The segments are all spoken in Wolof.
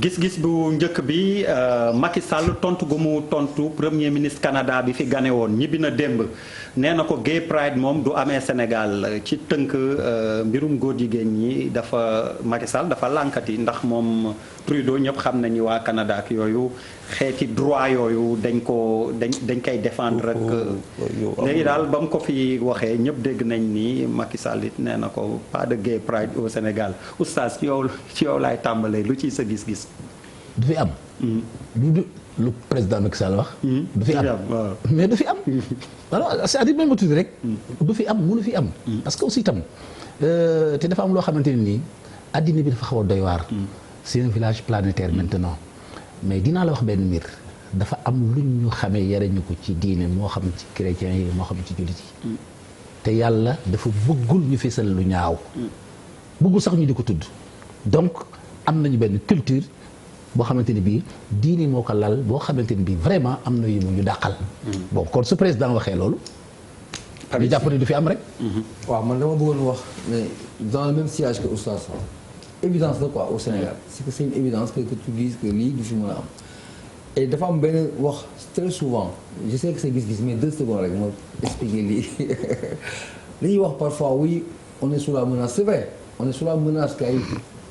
gis-gis bu njëkk bi Macky Sall tontu gu mu tontu premier ministre Canada bi fi gane woon ñibbi na démb nee na ko gay pride moom du amee Sénégal ci tënk mbirum góor jigéen ñi dafa Macky Sall dafa lànkati ndax moom Trudeau ñëpp xam nañu waa Canada ak yooyu xeeti droit yooyu dañ koy défendre rek. léegi daal ba mu ko fi waxee ñëpp dégg nañ ni Macky Sall it nee na ko pas de gay pride au Sénégal oustaz ci yow laay tàmbalee lu ci sa gis-gis. du fi am. lu président Macky Sall wax. du fi am mais du fi am. alors c'est-à-dire même tuuti rek. du fi am mënu fi am. parce que aussi itam te dafa am loo xamante ne nii addina bi dafa xaw a doy waar. c'est un village planétaire maintenant mais dinaa la wax benn mbir dafa am lu ñu xamee yare ñu ko ci diine moo xam ci chrétiens yi moo xam ci jullit yi. te yàlla dafa bëggul ñu fesal lu ñaaw. bëggul sax ñu di ko tudd donc am nañu benn culture. boo xamante ni bii diini moo ko lal boo xamante ni bii vraiment am na yu mu ñu dàqal. bon kon su président waxee loolu. ñu jàpp ne du fi am rek. waaw man dama bëggoon wax mais dans le même sillage que Oustaz évidence la quoi au Sénégal c'est que c'est une évidence que tu dises que lii du fi mën a am. et dafa am benn wax très souvent je sais que c'est gis-gis mais 2 secondes rek moo expliquer lii li ñuy wax parfois oui on est sous la menace c'est vrai on est sous la menace que ay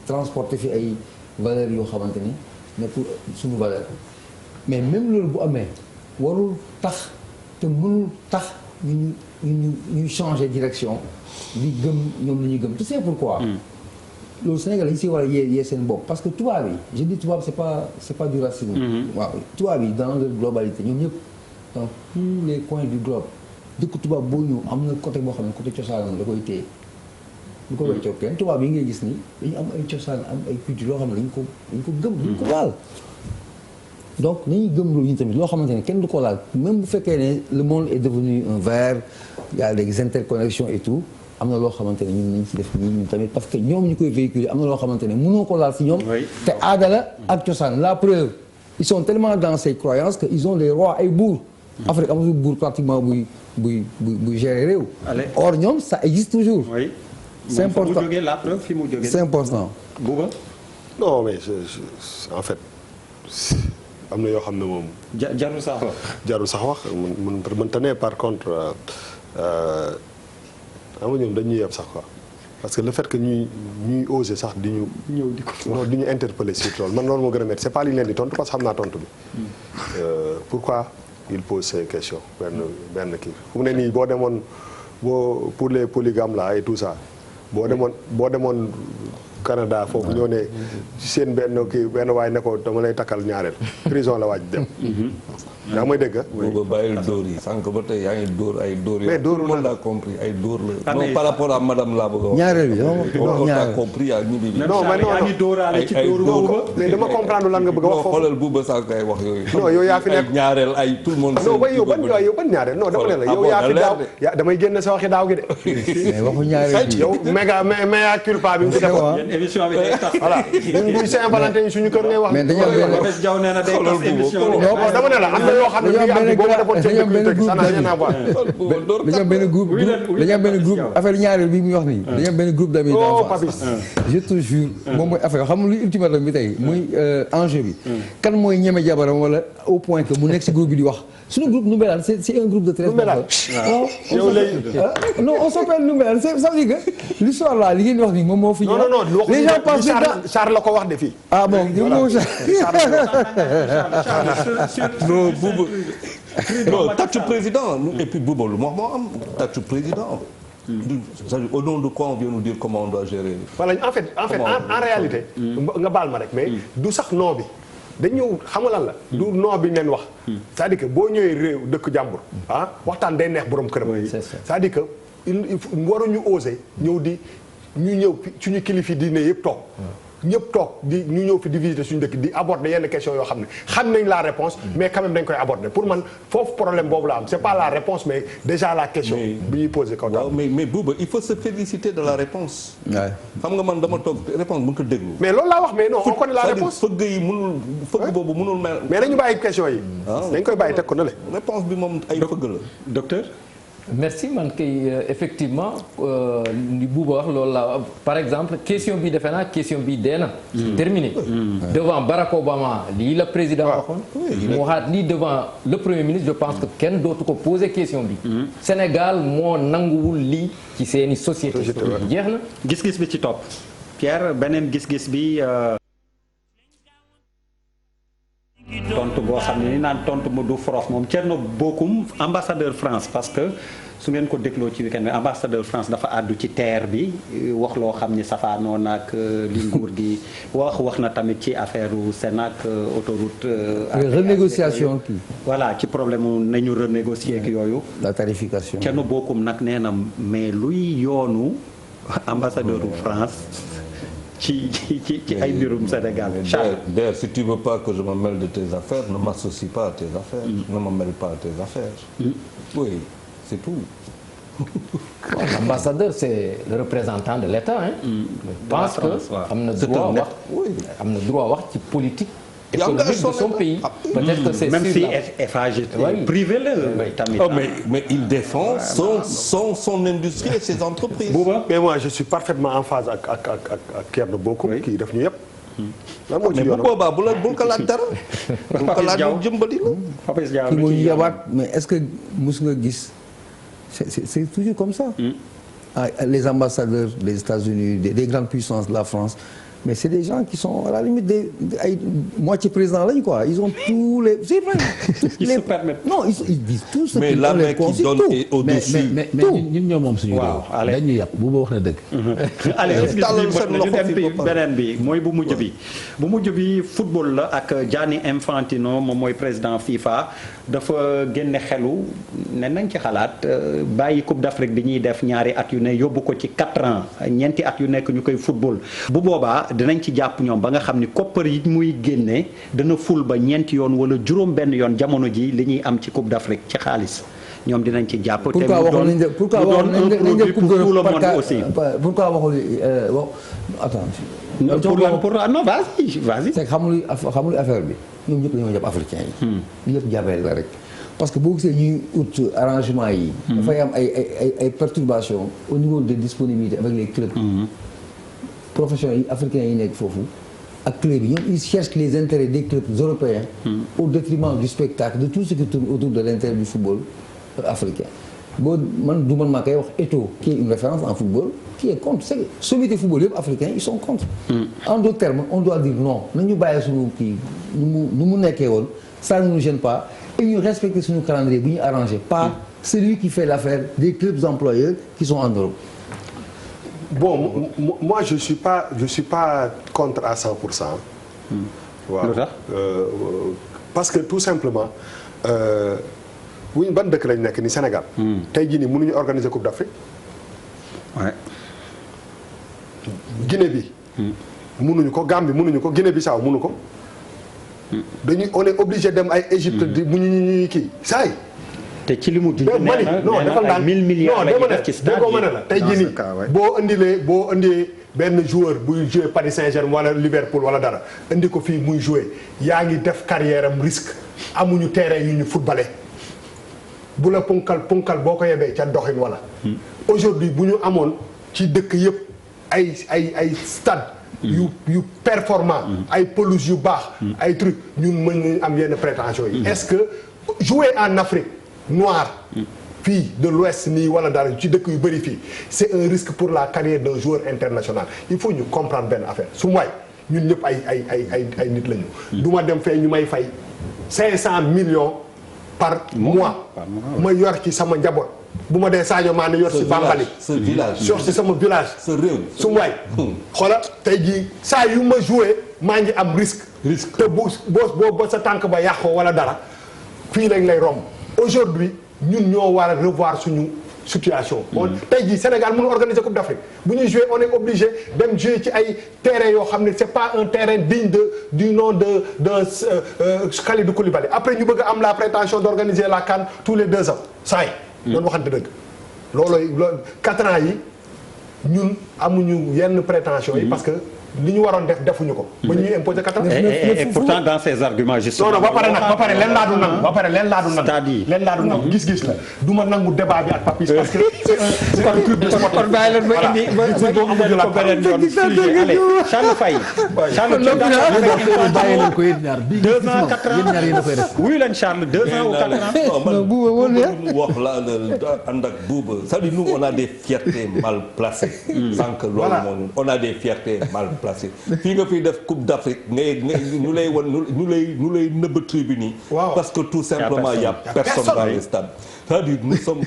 transporter fi ay. valeur yoo xamante ni nekkul suñu valeur mais même loolu bu amee warul tax te mënul tax ñu changer direction di gëm ñoom la ñuy gëm tu sais pourquoi loolu Sénégal dañu si war a yee seen bopp parce que tubaab yi je dis tubaab c'est pas du racisme waaw tubaab yi dans leur globalité ñoom ñëpp dans tous les coins du globe dëkk tubaab boo ñëw am na côté boo xam ne côté cosaanam da koy téye lu ko weccoo kenn tubaab yi ngay gis ni dañu am ay cosaan am ay culture loo xam ne dañu ko gëm duñu ko laal donc nañuy gëm loolu ñu tamit loo xamante ne kenn du ko laal même bu fekkee ne le monde est devenu un verre il y a des interconnexions et tout am na loo xamante ne ñun nañ ci def ñun tamit parce que ñoom ñu koy véhiculer am na loo xamante ne mënoo ko laal si ñoom te aada la ak cosaan la preuve ils sont tellement dans ces croyances que ils ont des rois ay buur Afrique amatul buur pratiquement buy gérer réew or ñoom ça existe toujours c'est important c'est important. Bouba. non mais en fait am na yoo xam ne moom. jarul sax wax. jarul sax wax mënta ne par contre xam nga ñoom dañuy yeb sax quoi parce que le fait que ñuy oser sax di ñu. ñëw di ko non di ñu interpeller sur loolu man loolu moo gën a métti c'est pas li ñu leen di tontu parce que xam naa tontu bi. pourquoi il pose ces questions benn kii fu mu ne nii boo demoon pour les polygames là et tout ça. boo demoon Canada foofu ñoo ne seen benn waay ne ko dama lay takkal ñaareel prison la waaj dem. yaa may dégg. booba bàyyil dóor yi sànq ba tey yaa ngi dóor ay dóor yi. mais dóor tout le monde a compris ay dóor la. non par rapport à madame laa bëgg a wax. ñaareel bi on a compris ak ñi bi. non mais non yaa ngi dóoraale ci dóor boobu mais dama comprendre lan nga bëgg a wax foofu. xoolal buuba sànq ay wax yooyu. non yow yaa fi nekk ay ñaareel ay tout le monde. non yow ban ñaareel non dama ne la yow yaa fi daaw damay génn sa waxi daaw gi de. mais waxu ñaareel bi yow méga culpa bi mu ci defoon. émission bi day tax. voilà ñun buy Saint-Valentin suñu kër ngay wax. mais dañu am benn Bapes Diaw nee na day tas émission bi. non dama ne la am na yoo xam ne dañu am benn groupe affaire ñaareel bi muy wax nii dañu am benn groupe d'amis d'enfance je te jure moom mooy affaire xam nga luy ultimatum bi tey muy enjeu bi kan mooy ñeme jabaram wala au point que mu nekk si groupe bi di wax suñu groupe Noumbelane c'est un groupe de 13 non on s'appelle Noumbelane ça veut dire que l'histoire là li ngeen wax nii moom moo fi non les gens pensent que Charles la ko wax de fii ah bon non Bouba non tàccu président et puis Bouba lu moo am tàccu président. c'est-à-dire au nom de quoi on vient nous dire comment on doit gérer. voilà en fait en réalité. nga baal ma rek mais du sax non bi. dañ ñëw xam nga lan la. du non bi ñu leen wax. c'est-à-dire que boo ñëwee réew dëkk jàmbur. ah waxtaan day neex borom këram. c'est-à-dire que waruñu oser ñëw di ñu ñëw suñu kilifa diine yëpp toog. ñëpp toog ñu ñëw fi di visiter suñu dëkk di aborder yenn question yoo xam ne xam nañ la réponse mais quand même dañ koy aborder pour man foofu problème boobu la am c'est pas la réponse mais déjà la question bi ñuy poser kaw waaw mais Bouba il faut se féliciter de la réponse xam nga man dama toog réponse mën ko déglu mais loolu laa wax mais non on connaît la réponse fëgg yi mënul fëgg boobu mënul mel mais nañu bàyyi question yi dañ koy bàyyi teg ko na le réponse bi moom ay fëgg la docteur merci man kay effectivement li Bouba wax loolu la par exemple question bi defe naa question bi dee na. terminé. devant Barack Obama lii la président waxoon. mu waxaat lii devant le premier ministre je pense que kenn dootu ko poser question bi. Sénégal moo nanguwul lii ci seeni société. jeex na. gis-gis bi ci topp Pierre beneen gis-gis bi. tontu boo xam ne ni naan tontu mu du forox moom Thierno Bocoum ambassadeur France parce que su ngeen ko dégloo ci week-end bi ambassadeur France dafa àddu ci terre bi wax loo xam ni safaanoo nag li nguur gi wax na tamit ci affaire u Sénac autoroute. renégociation kii. voilà ci problème mu nañu renégocier ak yooyu. la tarification. Thierno Bocoum nag nee na mais luy yoonu ambassadeur u France. ci ay mbirum Sénégal. D'ailleurs, si tu veux pas que je me mêle de tes affaires, ne m'associe pas à tes affaires. Ne me mêle pas à tes affaires. Oui, c'est tout. L'ambassadeur, c'est le représentant de l'État. Je pense que am na droit wax ci politique économique de son pays. Peut-être que c'est même si FAGT privé la tamit. Mais il défend son industrie et ses entreprises. Mais moi je suis parfaitement en phase ak Thierno Bocoum kii def ñu yëpp. lan moo ci yoonam mais bu boobaa bul ko laaj dara. bul ko laaj mu jëmbali la. ki mooy yabaat mais est-ce que mus nga gis c'est toujours comme ça. Les ambassadeurs des États-Unis des grandes puissances de la France. Mais c'est des gens qui sont à la limite ay moitié président lañu quoi ils ont tous les c'est vrai. ils se permettent. non ils disent tout ce mais la main qui donne est au-dessus. mais ñun ñoo moom suñu réew. dañuy yàpp bu ba wax na dëgg. allez beneen bi mooy bu mujj bi football la ak Gianni Infantino moom mooy président FIFA dafa génne xelu ne nañ ci xalaat bàyyi Coupe d'Afrique bi ñuy def ñaari at yu ne yóbbu ko ci 4 ans ñeenti at yu nekk ñu koy football bu boobaa. dinañ ci jàpp ñoom ba nga xam ni koppar yi muy génne dana ful ba ñeenti yoon wala juróom benn yoon jamono ji li ñuy am ci Coupe d'Afrique ci xaalis ñoom dinañ ci jàpp. te mu doon un produit pour tout le monde aussi. pourquoi waxul attends. pour non vas-y. c'est xamul affaire bi ñoom ñëpp dañoo jàpp africain yi. li yëpp jàppale la rek. parce que boo gisee ñuy ut arrangement yi. dafay am ay perturbations au niveau des disponibilités avec les clubs. professionnels yi africains yi nekk foofu ak club yi ñoom ils cherchent les intérêts des clubs européens au détriment du spectacle de tout ce qui tourne autour de l'intérêt du football africain du man maa koy wax Eto'o qui est une référence en football qui est contre c'est sommité football yëpp africains ils sont contre en d'autres termes on doit dire non nañu bàyyi suñu kii nu mu nekkee woon ça ne nous gêne pas et ñu respecter suñu calendrier bu ñu arrangé pas celui qui fait l'affaire des clubs employeurs qui sont en Europe. Bon, moi je suis pas contre à 100%. waaw parce que tout simplement wuñ ban dëkk lañ nekk ni Sénégal. tey jii nii mënuñu organiser Coupe d'Afrique. Ouais. Guinée bi. mënuñu ko Gambie mënuñu ko Guinée Bissau mënu ko. on est obligé dem ay Égypte di mu ñu kii saa yi. te ci li mu junj nee na ay 1000 milliards la ñuy def ci stade yi la tey jii nii boo indee benn joueur buy jouer Paris Saint-Germain wala Liverpool wala dara indi ko fii muy jouer yaa ngi def carrière am risque amuñu terrain yu ñu footballé bu la ponkal boo ko yebee ca doxin wala. aujourd'hui bu ñu amoon ci dëkk yëpp ay stade yu performant ay pelouse yu baax. ay trucs ñun mën nañu am yenn prétention yi. est-ce que jouer en Afrique. noir fii de l'ouest nii wala dara ci dëkk yu bëri fii c'est un risque pour la carrière d'un joueur international il faut ñu comprendre benn affaire su mooy ñun ñëpp ay nit lañu. du ma dem fee ñu may fay 500 millions par mois ma yor ci sama njaboot bu ma dee Sadio Mané yor ci Bambali yor ci sama village sa réew su mooy xoola tey jii saa yu ma joué maa ngi am risque te boo ba sa tànk ba yàqoo wala dara fii lañ lay romb. Aujourd'hui ñun ñoo war a revoir suñu situation. tey jii Sénégal mënu organiser Coupe d'Afrique bu ñuy jouer on est obligé dem jouer ci ay terrain yoo xam ne c'est pas un terrain digne du nom de Kalidou Koulibaly après ñu bëgg am la prétention d'organiser la CAN tous les 2 ans saa yi. doon waxante dëgg. loolu 4 ans yi ñun amuñu yenn prétention yi parce que li ñu waroon def defuñu ko. ba ñuy imposer 4 ans. et pourtant dans ces arguments justement. non ba pare nag ba pare leen laa du nangu. ba pare leen laa du nangu. c'est-à-dire leen laa du nangu gis-gis la du ma nangu débat bi ak Papis parce que c'est un truc de sport. kon bàyyi leen ma indi ma indi ko beneen yoon sujet allez Charles Faye. Charles bàyyi leen ko yéen ñaar bii 2 ans 4 ans yéen ñaar yéen a koy def. wuyu leen Charles 2 ans ou 4 ans. non Bouba wax la ànd ak Bouba c'est-à-dire nous on a des fiertés mal placées. sans que loolu moom on a des fiertés mal placées. fii nga fiy def Coupe d'Afrique ñu lay wan ñu lay nëbb tribune yi. parce que tout simplement il y a personne dans les stades. c'est-à-dire nous sommes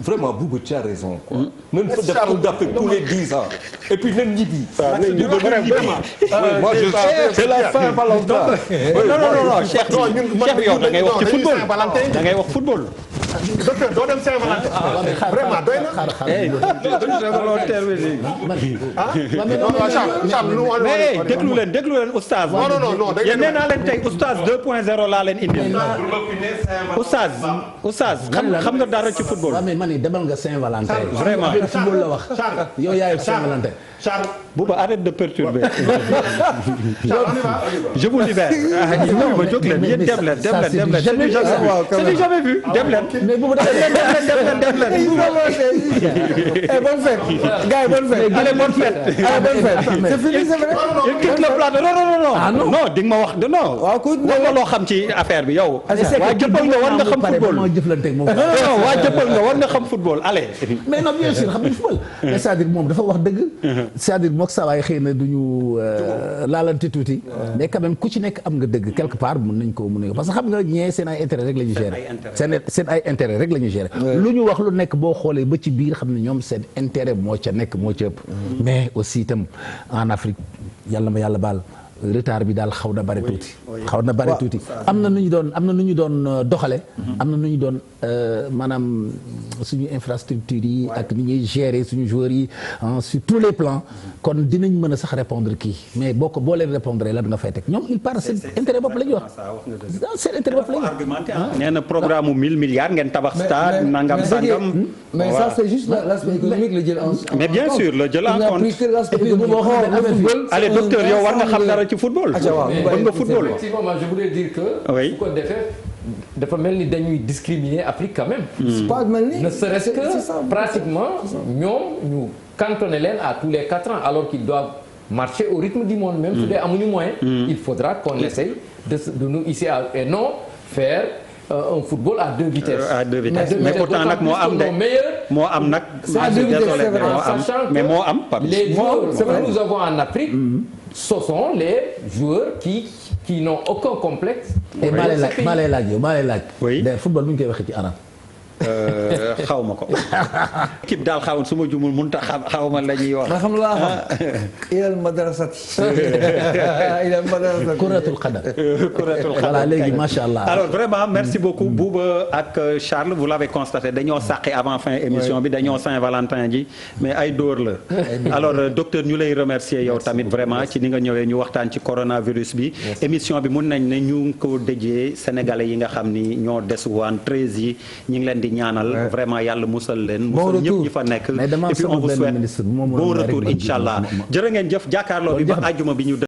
vraiment Bouba tu as raison quoi. nañ fa def Coupe d'Afrique tous les 10 ans. et puis nañ ñibbi. moi je c'est la Saint-Valentin. non Cheikh yow da ngay wax ci football da ngay wax football. docteur doo dem Saint-Valentin. vraiment doy na. mais déglu leen oustaz. non yéen nee naa leen tey oustaz 2.0 laa leen indil. oustaz xam nga dara ci football. waaw mais man demal nga Saint-Valentin. vraiment football la wax. yow yaay Saint-Valentin. Charles Bouba arrête de perturber. je vous libère. ma jóg leen yéen dem leen. c'est du jamais vu dem leen. mais Bouba dem leen. bonne fête. gars yi bonne fête. allez bonne fête. c'est fini c'est vrai. il quitte le plateau non di nga ma wax non. waaw ku wax loo xam ci affaire bi yow. waa jëppal nga war nga xam football. non waa jëppal nga war nga xam football allez. mais non bien sûr xam nga football. mais c'est-à-dire moom dafa wax dëgg. c'est-à-dire mook saa waay xëy na du ñu laalante tuuti. mais quand même ku ci nekk am nga dëgg quelque part mën nañ ko parce que xam nga ñee seen ay intérêt rek la ñu gérer. seen ay intérêt rek la ñu gérer. lu ñu wax lu nekk boo xoolee ba ci biir xam ne ñoom seen intérêt moo ca nekk moo ca ëpp. mais aussi itam en Afrique yàlla ma yàlla baal. retard bi daal xaw na bari tuuti. am na nu ñu doon doxale am na nu ñu doon maanaam suñu infrastructure yi ak ni ñuy gérer suñu joueurs yi sur tous les plans kon dinañ mën a sax répondre kii mais boo leen répondre lan nga fay teg ñoom il part seen intérêt bopp la ñuy wax. seen intérêt bopp la ñuy wax. nee na programme mu 1000 milliards ngeen tabax stade nangam sangam. mais ça c'est juste l'aspect économique la jël en mais bien sûr la jël en compte. allez docteur yow war nga xam dara ci football. bëgg nga football. effectivement moi je voulais dire que. su ko defee dafa mel ni dañuy discriminer Afrique quand même. c'est pas mel ni ne serait-ce que pratiquement ñoom ñu cantonner leen à tous les 4 ans alors qu'ils doivent marcher au rythme du monde même su dee amuñu moyen. il faudra qu'on essaye de nous hisser et non faire. un football à 2 vitesses. à 2 vitesses mais pourtant nag moo am de moo am nag. à 2 vitesses mais moo am. les joueurs que nous avons en Afrique. ce sont les joueurs qui n'ont aucun complexe. et maa lay laaj. oui football bu ñu koy waxee ci arab. xaw ma ko. équipe daal xawoon su ma jumul mënut a xaw ma la ñuy wax. xam laa xam. ilal madrasati. ilal madrasati. kuratul qadam. kuratul qadam voilà léegi macha allah. alors vraiment merci beaucoup Bouba ak Charles vous l'avez constaté dañoo sàqi avant fin émission bi dañoo Saint-Valentin ji mais ay dóor la. alors docteur ñu lay remercier yow tamit vraiment ci ni nga ñëwee ñu waxtaan ci coronavirus bi. émission bi mun nañ ne ñu ngi ko déjee sénégalais yi nga xam ni ñoo des waan 13 yi ñu ngi leen di ñaanal vraiment yàlla musal leen musal ñëpp ñi fa nekk et puis on vous souhaite bon retour incha allah jërë ngeen jëf jàkkaarloo bi ba àjjuma bi ñu